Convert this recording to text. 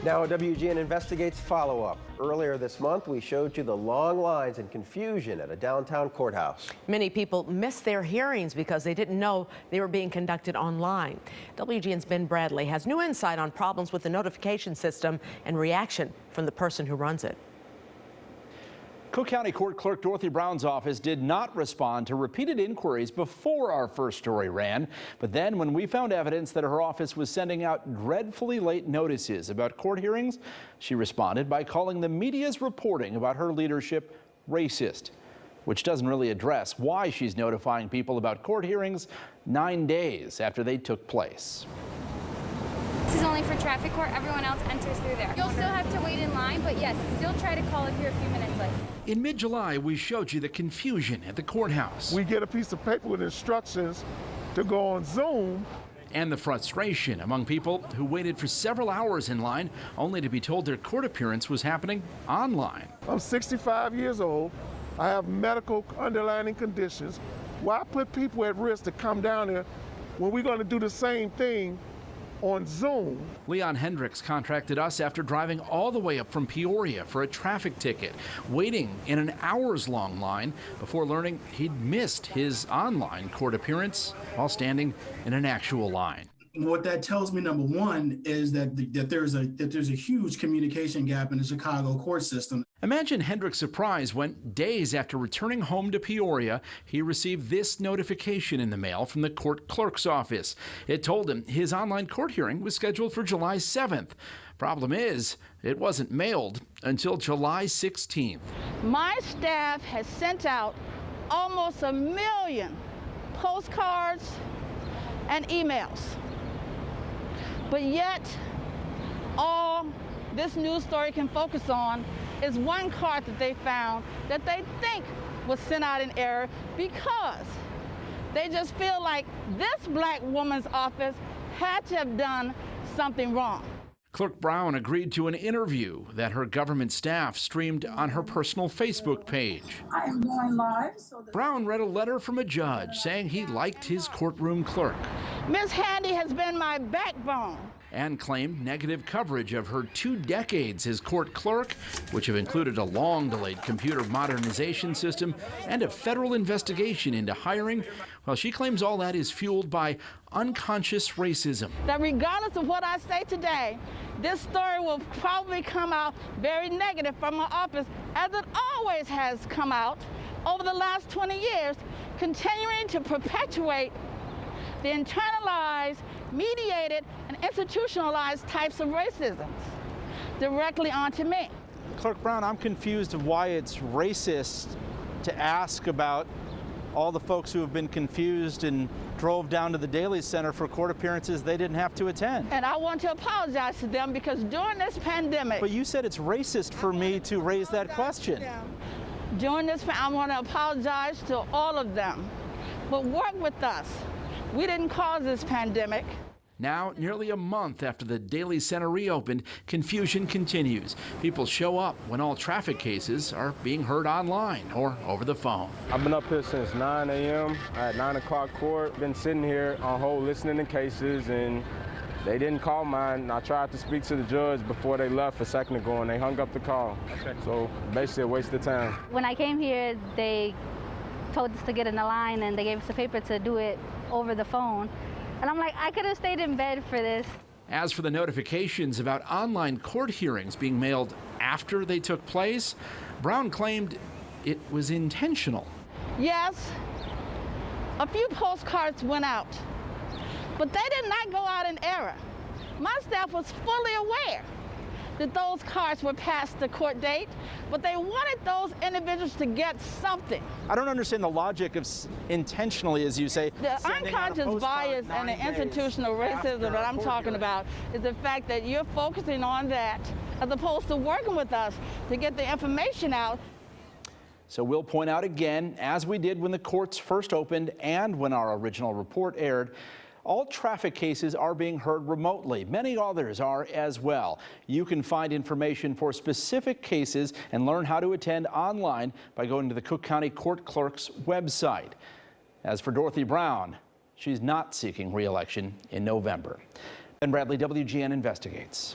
Now, WGN Investigates follow-up. Earlier this month, we showed you the long lines and confusion at a downtown courthouse. Many people missed their hearings because they didn't know they were being conducted online. WGN's Ben Bradley has new insight on problems with the notification system and reaction from the person who runs it. Cook County Court Clerk Dorothy Brown's office did not respond to repeated inquiries before our first story ran. But then when we found evidence that her office was sending out dreadfully late notices about court hearings, she responded by calling the media's reporting about her leadership racist, which doesn't really address why she's notifying people about court hearings 9 days after they took place. This is only for traffic court. Everyone else enters through there. You'll still have to wait in line, but yes, still try to call if you're a few minutes late. In mid-July, we showed you the confusion at the courthouse. We get a piece of paper with instructions to go on Zoom. And the frustration among people who waited for several hours in line only to be told their court appearance was happening online. I'm 65 years old. I have medical underlying conditions. Why put people at risk to come down here when we're going to do the same thing on Zoom? Leon Hendricks contacted us after driving all the way up from Peoria for a traffic ticket, waiting in an hours-long line before learning he'd missed his online court appearance while standing in an actual line. What that tells me, number one, is that there's a huge communication gap in the Chicago court system. Imagine Hendricks' surprise when, days after returning home to Peoria, he received this notification in the mail from the court clerk's office. It told him his online court hearing was scheduled for July 7th. Problem is, it wasn't mailed until July 16th. My staff has sent out almost 1 million postcards and emails. But yet, all this news story can focus on is one card that they found that they think was sent out in error because they just feel like this black woman's office had to have done something wrong. Clerk Brown agreed to an interview that her government staff streamed on her personal Facebook page. I am going live. Brown read a letter from a judge saying he liked his courtroom clerk. Miss Handy has been my backbone. And claimed negative coverage of her 2 decades as court clerk, which have included a long-delayed computer modernization system and a federal investigation into hiring. Well, she claims all that is fueled by unconscious racism. That regardless of what I say today, this story will probably come out very negative from my office, as it always has come out over the last 20 years, continuing to perpetuate the internalized, mediated, and institutionalized types of racism directly onto me. Clerk Brown, I'm confused of why it's racist to ask about all the folks who have been confused and drove down to the Daley Center for court appearances they didn't have to attend. And I want to apologize to them because during this pandemic... But you said it's racist for me to raise that question. During this, I want to apologize to all of them. But work with us. We didn't cause this pandemic. Now, nearly a month after the Daley Center reopened, confusion continues. People show up when all traffic cases are being heard online or over the phone. I've been up here since 9 a.m. at 9 o'clock court. Been sitting here on hold listening to cases, and they didn't call mine. I tried to speak to the judge before they left a second ago, and they hung up the call. Okay. So basically a waste of time. When I came here, they told us to get in the line and they gave us a paper to do it over the phone. And I'm like, I could have stayed in bed for this. As for the notifications about online court hearings being mailed after they took place, Brown claimed it was intentional. Yes, a few postcards went out, but they did not go out in error. My staff was fully aware that those cards were past the court date, but they wanted those individuals to get something. I don't understand the logic of intentionally, as you say. The unconscious bias and the institutional racism that I'm talking about is the fact that you're focusing on that as opposed to working with us to get the information out. So we'll point out again, as we did when the courts first opened and when our original report aired, all traffic cases are being heard remotely. Many others are as well. You can find information for specific cases and learn how to attend online by going to the Cook County Court Clerk's website. As for Dorothy Brown, she's not seeking re-election in November. Ben Bradley, WGN Investigates.